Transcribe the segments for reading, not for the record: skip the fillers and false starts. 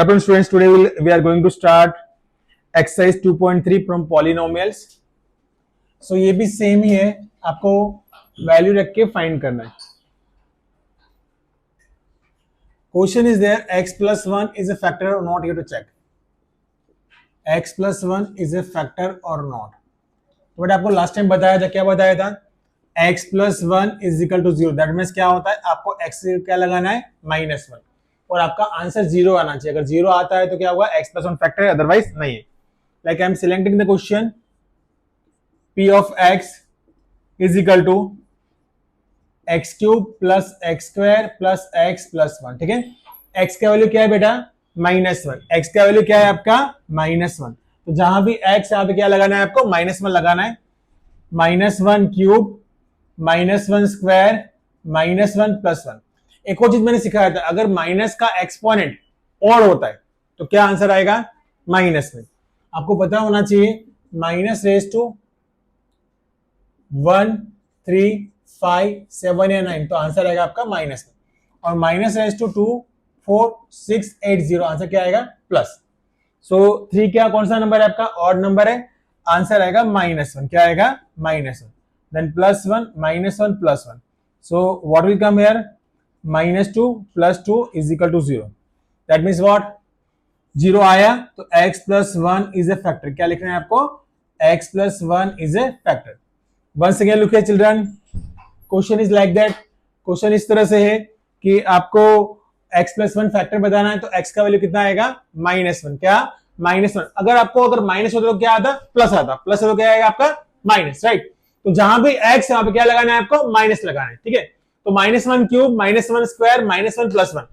Afternoon students, today we are going to start exercise 2.3 from polynomials. So ये भी same ही है, आपको value रख के फाइंड करना है. Question is there, x plus 1 is a factor or not? You have to check. X plus 1 is a factor or not? But आपको last time बताया था, क्या बताया था? x plus 1 is equal to 0. That means क्या होता है, आपको x क्या लगाना है, -1, और आपका आंसर 0 आना चाहिए. अगर 0 आता है तो क्या होगा, x plus 1 फैक्टर है, अदरवाइज नहीं है. Like I am selecting the question, p of x is equal to x cube plus x square plus x plus 1. ठीक है, x का वैल्यू क्या है बेटा, -1. x का वैल्यू क्या है आपका, -1. तो जहां भी x, यहां पे क्या लगाना है आपको, -1 लगाना है. -1 क्यूब, -1 स्क्वायर, -1 प्लस 1. एक और चीज मैंने सिखाया था, अगर माइनस का एक्सपोनेंट ऑड होता है तो क्या आंसर आएगा, माइनस में. आपको पता होना चाहिए माइनस रेज टू 1, 3, 5, 7 या 9, तो आंसर आएगा आपका माइनस में. और माइनस रेज टू 2, 4, 6, 8, 0, आंसर क्या आएगा, प्लस. सो 3 क्या, कौन सा नंबर है आपका, ऑड नंबर है, आंसर आएगा -1. क्या आएगा, -1. Then +1, -1 plus 1. So what will come here, -2 plus 2 is equal to 0. That means what, 0 आया तो x plus 1 is a factor. क्या लिखना है आपको, x plus 1 is a factor. Once again look here children, question is like that. Question इस तरह से है कि आपको x प्लस 1 फैक्टर बताना है, तो x का वैल्यू कितना आएगा, -1. क्या, -1. अगर आपको अगर माइनस होता तो क्या आता, प्लस आता. प्लस हो तो क्या आएगा आपका, माइनस, राइट. तो जहां भी x, यहां पे क्या लगाना है आपको, माइनस लगाना है. ठीक है, तो -1 cube, -1 square, -1 plus 1,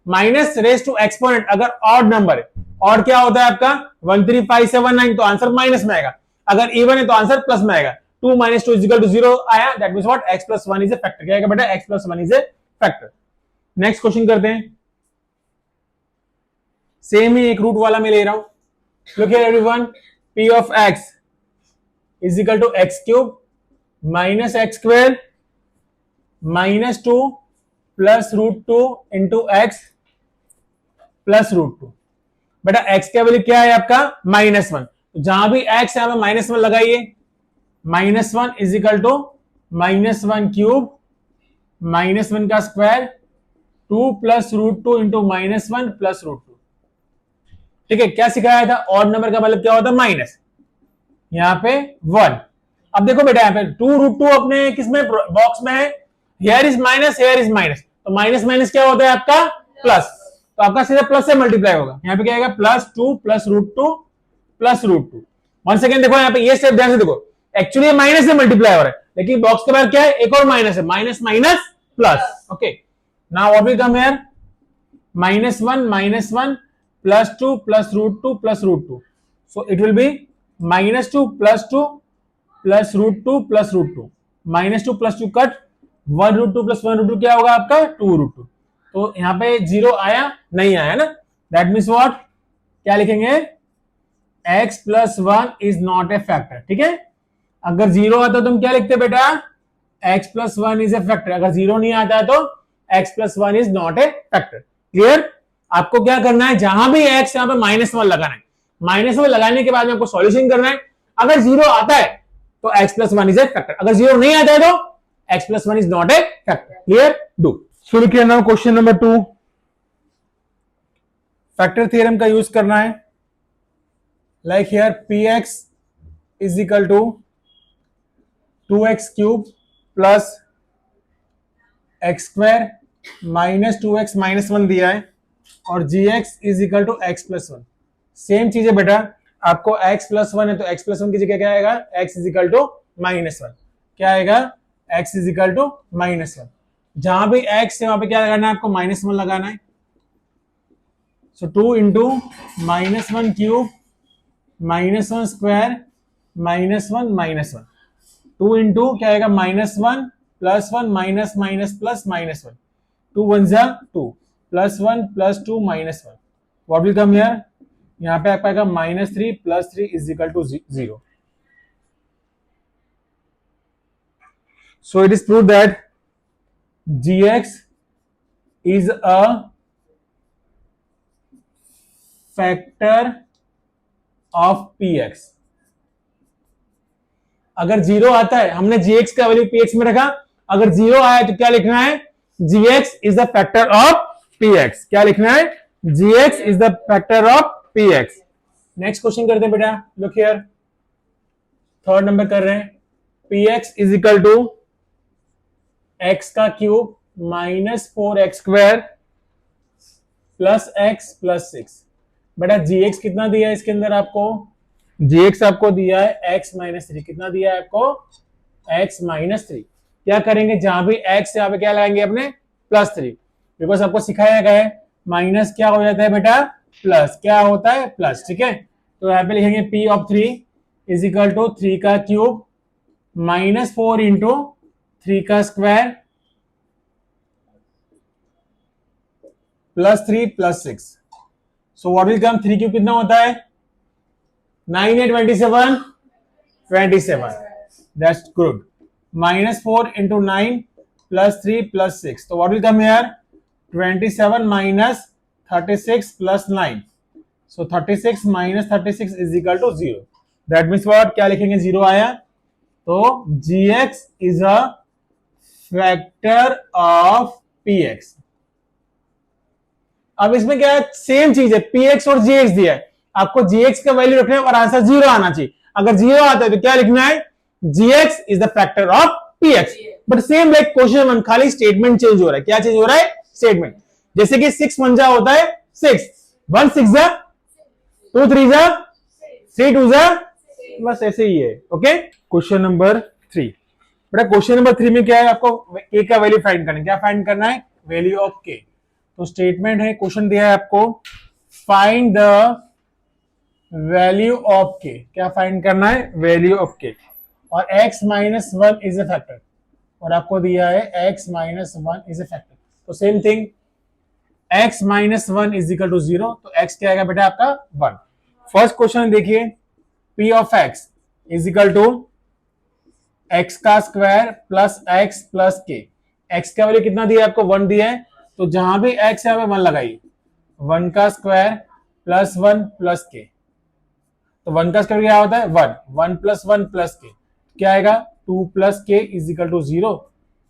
minus raise to exponent. अगर ऑड नंबर है, ऑड क्या होता है आपका, 1, 3, 5, 7, 9, तो आंसर माइनस में आएगा. अगर इवन है तो आंसर प्लस में आएगा. 2 - 2 इज इक्वल टू 0 आया. That means what, x plus 1 is a factor. क्या आएगा बेटा, x plus 1 is a factor. Next question करते हैं. सेम ही एक रूट वाला मैं ले रहा हूं. Look here everyone, p of x is equal to x cube minus x square -2 plus √2 into x plus √2. बेटा x का वैल्यू क्या है आपका, -1. तो जहां भी x है, -1 लगाइए. -1 इज इक्वल टू -1 क्यूब, -1 का स्क्वायर, 2 प्लस √2 इंटू -1 प्लस √2. ठीक है, क्या सिखाया था, ऑड नंबर का मतलब क्या होता है, माइनस. यहां पे 1. अब देखो बेटा, यहां पे 2 √2 अपने किसमें, बॉक्स में है. Here is minus, here is minus, तो माइनस माइनस क्या होता है आपका, प्लस. तो आपका सीधा प्लस से मल्टीप्लाई होगा. यहां पे क्या आएगा, +2 प्लस √2 प्लस √2. वन सेकेंड देखो, यहां पे ये स्टेप ध्यान से देखो, एक्चुअली माइनस से मल्टीप्लाई हो रहा है, लेकिन बॉक्स के बाद क्या है, एक और माइनस है, minus minus plus. Okay, now what will come here, -1 +2 plus √2 plus √2. So it will be -2 plus 2 plus √2 plus √2. -2 plus 2 cut, 1 √2 plus 1 √2 क्या होगा आपका, 2 √2. तो यहां पे 0 आया, नहीं आया ना. दैट मीन्स व्हाट, क्या लिखेंगे, x plus 1 is not a factor. ठीक है, अगर 0 आता है तो हम क्या लिखते बेटा, x plus 1 is a factor. अगर 0 नहीं आता है तो x plus 1 is not a factor. Clear. आपको क्या करना है, जहां भी x, यहां पे -1 लगाना है. -1 लगाने के बाद में आपको सॉल्यूशन करना है. अगर 0 आता है तो x plus 1 is a factor. अगर 0 नहीं आता है तो x plus 1 is not a factor. Clear, do. शुरू किया ना क्वेश्चन नंबर 2. फैक्टर थ्योरम का यूज करना है. Like here px is equal to 2x cube plus x square minus 2x -1 दिया है, और gx is equal to x plus 1. Same चीज है बेटा, आपको x प्लस 1 है तो x प्लस 1 की जगह क्या आएगा, x इज इक्वल टू -1. क्या आएगा, x इज इक्वल टू -1. जहां भी x है वहां पे क्या लगाना है आपको, -1 लगाना है. सो 2 इंटू -1 क्यूब -1 स्क्वायर -1 2 इंटू क्या आएगा, -1 प्लस 1 माइनस माइनस प्लस -1. 2 1 जा 2 plus 1 plus 2 -1. What will come here, यहां पे आपका आएगा -3 plus 3 is equal to 0. So it is prove that gx is a factor of p x. अगर जीरो आता है, हमने gx का वैल्यू px में रखा, अगर जीरो आया तो क्या लिखना है, gx is the factor of px। क्या लिखना है, gx is the factor of px। Next question करते हैं बेटा, लुक हियर, थर्ड नंबर कर रहे हैं। px is equal to x का cube minus 4x square plus x plus 6। बेटा gx कितना दिया है इसके अंदर आपको, gx आपको दिया है x माइनस 3। कितना दिया है आपको, x माइनस 3। क्या करेंगे, जहां भी x यहाँ पे क्या लगाएंगे अपने, प्लस 3, बिकॉज आपको सिखाया गया है माइनस क्या हो जाता है बेटा, प्लस क्या होता है, प्लस। ठीक है, तो यहाँ पे लिखेंगे p of 3 is equal to 3 का क्यूब माइनस 4 इंटू 3 का square plus 3 plus 6। So what will come, 3 cube कितना होता है, 9 8 27 27, that's good. Minus 4 into 9 plus 3 plus 6, तो what will come here, 27 minus 36 plus 9, so 36 minus 36 is equal to 0। That means what, क्या लिखेंगे, 0 आया, तो gx is a factor of px। अब इसमें क्या है, सेम चीज है, px और gx दिया है, आपको gx का वैल्यू रखना है और आंसर 0 आना चाहिए। अगर 0 आता है तो क्या लिखना है, gx is the factor of px। But same like question 1, खाली स्टेटमेंट चेंज हो रहा है। क्या चेंज हो रहा है, स्टेटमेंट। जैसे कि 6 1 जा होता है 6, 1 6 जा, 2 3 जा, 3 2 जा, बस ऐसे ही है। Okay, question number 3। बेटा क्वेश्चन नंबर 3 में क्या है, आपको k का वैल्यू फाइंड करना है। क्या फाइंड करना है, वैल्यू ऑफ k। तो स्टेटमेंट है, क्वेश्चन दिया है आपको, find the value of k। क्या फाइंड करना है, वैल्यू ऑफ k, और x minus 1 is a factor, और आपको दिया है x minus 1 is a factor. तो same thing, x minus 1 is equal to 0, तो x क्या आएगा बेटा आपका 1। फर्स्ट क्वेश्चन देखिए, p of x is equal to x का square plus x plus k। x का वैल्यू कितना दिया है आपको, 1 दिया है, तो जहां भी x है 1 लगाइए, 1 का स्क्वायर प्लस 1 प्लस k। तो 1 का स्क्वायर क्या होता है, 1, 1 प्लस 1 प्लस k, क्या आएगा, 2 plus k is equal to 0,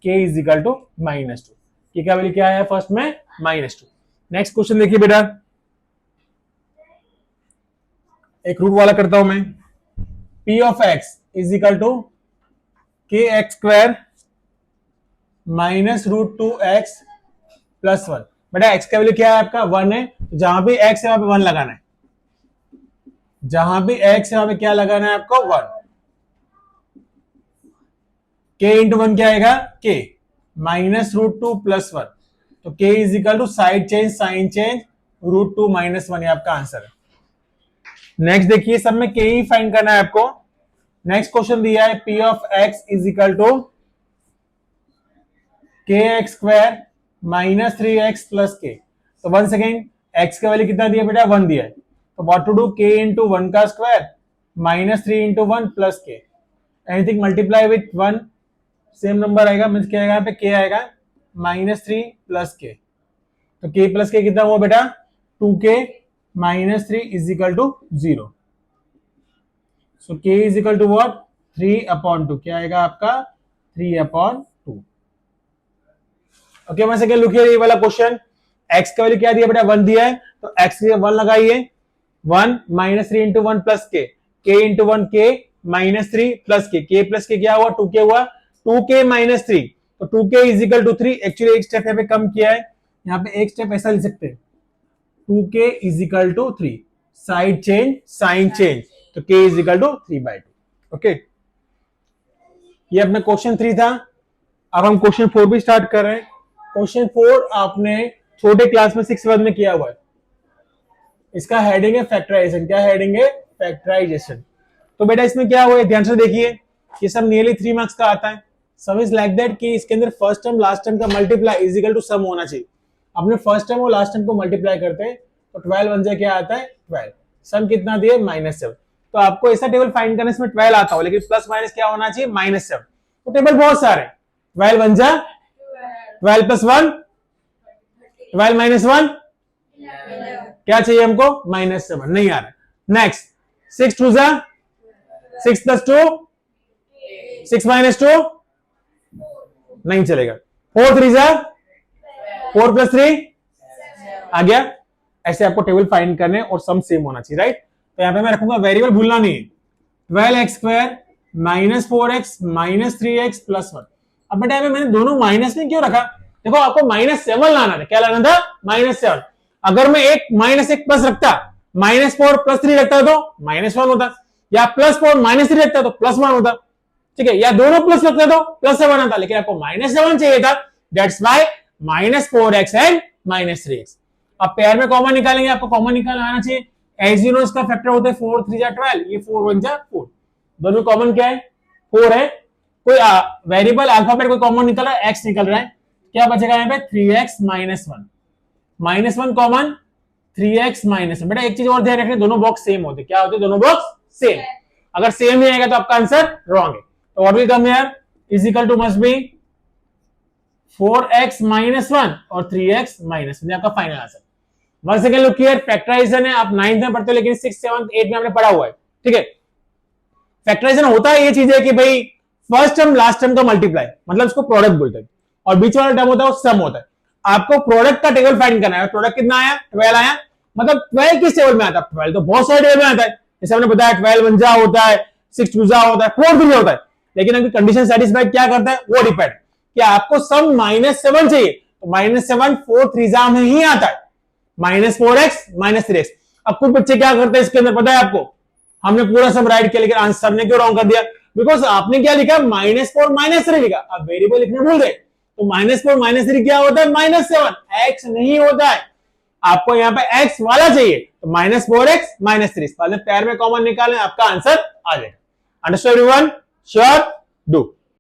k is equal to minus 2। k का वैल्यू क्या है फर्स्ट में, माइनस 2। नेक्स्ट क्वेश्चन देखिए बेटा, एक रूट वाला करता हूं मैं, p of x is equal to k x square minus root 2 x plus 1। बेटा x का वैल्यू क्या है आपका, 1 है, तो जहां भी x है वहां पे 1 लगाना है, जहां भी x है वहां पे क्या लगाना है आपको, 1। k इंटू 1 क्या आएगा, k माइनस रूट 2 प्लस 1, तो k is equal to side change sign change root 2 minus 1, ये आपका आंसर है। नेक्स्ट देखिए, सब में k ही फाइंड करना है आपको। नेक्स्ट क्वेश्चन दिया है, p of x is equal to k x square minus 3x plus k। तो वन सेकेंड, x का वैल्यू कितना दिया बेटा, 1 दिया है, तो what to do, k into 1 का square minus 3 into 1 plus k। Anything multiply with 1 same number आएगा, मीन्स क्या आएगा यहाँ पे, k आएगा माइनस 3 प्लस k। तो k प्लस k कितना हुआ बेटा, 2k minus 3 is equal to 0। So k is equal to what, 3/2। क्या आएगा आपका, 3/2। Okay, one second, look here, ये वाला क्वेश्चन, x का वैल्यू क्या दिया बेटा, 1 दिया है, तो x के लिए 1 लगाइए, 1 minus 3 into 1 plus k, k into 1 k minus 3 plus k plus k क्या हुआ, 2k हुआ, 2k माइनस 3, तो 2k is equal to 3। Actually एक स्टेप यहाँ पे कम किया है, यहाँ पे एक स्टेप ऐसा लिख सकते हैं, 2k is equal to 3, side change sign change, तो k is equal to 3/2। Okay, ये अपना क्वेश्चन 3 था। अब हम क्वेश्चन 4 भी स्टार्ट कर रहे हैं। क्वेश्चन 4 आपने छोटे क्लास में 6 में किया हुआ है। इसका हेडिंग है फैक्टराइजेशन। क्या हेडिंग है, फैक्टराइजेशन। तो बेटा इसमें क्या हुआ है, ध्यान से देखिए, ये सब नियरली 3 मार्क्स का आता है। सम इज लाइक दैट कि इसके अंदर फर्स्ट टर्म लास्ट टर्म का multiply is equal to some होना चाहिए। अपने फर्स्ट टर्म और लास्ट टर्म को मल्टीप्लाई करते हैं तो 12 बन जाए, क्या आता है 12। सम कितना दिए, -7। तो आपको ऐसा टेबल फाइंड करने इसमें 12 आता हो, लेकिन प्लस माइनस क्या होना चाहिए, -7। तो टेबल बहुत सारे, 12 बन जा, 12 प्लस 1, 12 माइनस 1, क्या चाहिए हमको? -7, नहीं आ रहा है। नेक्स्ट 6 2 जा 6 + 2 6 - 2 नहीं चलेगा। 4 3 जा 4 + 3 आ गया। ऐसे आपको टेबल फाइंड करने और सम सेम होना चाहिए, राइट। तो यहां पे मैं रखूंगा वेरिएबल, भूलना नहीं है, 12x² -4x -3x +1। अब बेटा मैंने दोनों माइनस में क्यों रखा? देखो आपको -7 लाना था। क्या लाना था? -7। अगर मैं एक -1 प्लस रखता, -4 + 3 रखता तो -1 होता, या +4 -3 रखता तो +1 होता, ठीक है, या दोनों प्लस रखता तो +7 आता, लेकिन आपको -7 चाहिए था। That's why -4x and -3x। अब पेयर में कॉमन निकालेंगे, आपको कॉमन निकालना आना चाहिए। x0 इसका फैक्टर होता है 4 3 जा 12, ये 4 1 जा 4, दोनों कॉमन क्या है? 4 है। कोई वेरिएबल अल्फाबेट कोई कॉमन निकल रहा है, x निकल रहा है, क्या बचेगा यहाँ पे? 3x -1 common, 3x -1। बेटा एक चीज और ध्यान रखना, दोनों बॉक्स सेम होते, क्या होते? दोनों बॉक्स सेम। अगर सेम नहीं आएगा तो आपका आंसर रॉन्ग है। तो what will come here? Is equal to must be 4x -1 और 3x -1, आपका final answer. One second look here, factorisation है, आप 9th में पढ़ते हो लेकिन 6th 7th 8th में हमने पढ़ा हुआ है, ठीक है। फैक्टराइजेशन होता है, ये चीज है कि भाई फर्स्ट टर्म लास्ट टर्म का मल्टीप्लाई, मतलब इसको प्रोडक्ट बोलते हैं, और बीच वाला टर्म होता है वो सम होता है। आपको प्रोडक्ट का टेबल फाइंड करना है। प्रोडक्ट कितना आया? 12 आया। मतलब 12 किस टेबल में आता है? 12 तो बहुत सारे टेबल में आता है, जैसे हमने बताया 12 1 जा होता है, 6 2 जा होता है, 4 3 होता है। लेकिन अगर कंडीशन सेटिस्फाइड क्या करता है वो डिपेंड, कि आपको सम -7 चाहिए तो -7 4 3 जा में ही आता है, -4x -3x। अब कुछ बच्चे क्या करते हैं इसके अंदर, पता है आपको? हमने पूरा सब राइट किया लेकिन आंसर ने क्यों रॉन्ग कर दिया? बिकॉज आपने क्या लिखा? -4 -3 लिखा। अब वेरिएबल लिखने भूल गए, तो -4 -3 क्या होता है? -7, x नहीं होता है। आपको यहाँ पे x वाला चाहिए, तो -4x -3 वाले पैर में कॉमन निकालें, आपका आंसर आ जाएगा। Understand everyone? श्योर? डू।